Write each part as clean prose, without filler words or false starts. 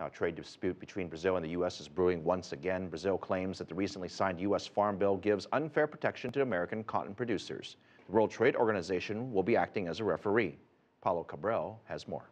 Now, a trade dispute between Brazil and the U.S. is brewing once again. Brazil claims that the recently signed U.S. Farm Bill gives unfair protection to American cotton producers. The World Trade Organization will be acting as a referee. Paulo Cabral has more.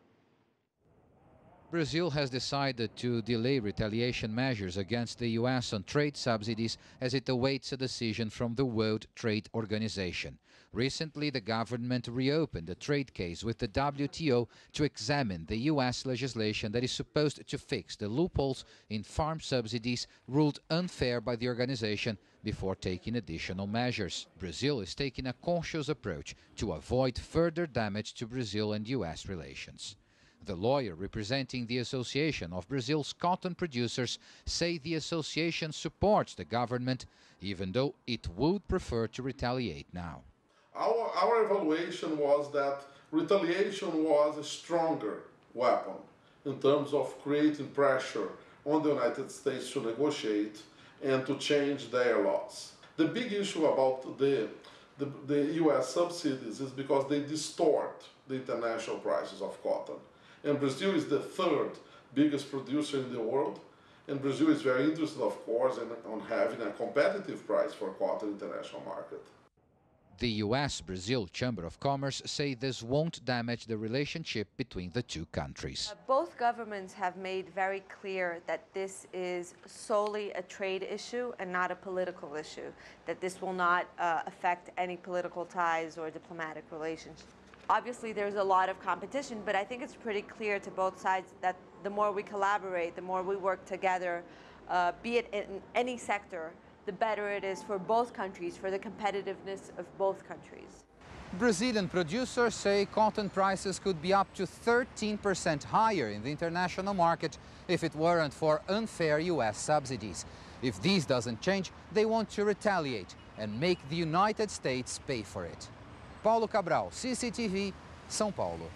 Brazil has decided to delay retaliation measures against the U.S. on trade subsidies as it awaits a decision from the World Trade Organization. Recently, the government reopened a trade case with the WTO to examine the U.S. legislation that is supposed to fix the loopholes in farm subsidies ruled unfair by the organization before taking additional measures. Brazil is taking a cautious approach to avoid further damage to Brazil and U.S. relations. The lawyer representing the Association of Brazil's cotton producers say the association supports the government, even though it would prefer to retaliate now. Our evaluation was that retaliation was a stronger weapon in terms of creating pressure on the United States to negotiate and to change their laws. The big issue about the U.S. subsidies is because they distort the international prices of cotton. And Brazil is the third biggest producer in the world. And Brazil is very interested, of course, on having a competitive price for cotton in the international market. The U.S.-Brazil Chamber of Commerce say this won't damage the relationship between the two countries. Both governments have made very clear that this is solely a trade issue and not a political issue, that this will not affect any political ties or diplomatic relations. Obviously, there's a lot of competition, but I think it's pretty clear to both sides that the more we collaborate, the more we work together, be it in any sector, the better it is for both countries, for the competitiveness of both countries. Brazilian producers say cotton prices could be up to 13% higher in the international market if it weren't for unfair U.S. subsidies. If this doesn't change, they want to retaliate and make the United States pay for it. Paulo Cabral, CCTV, São Paulo.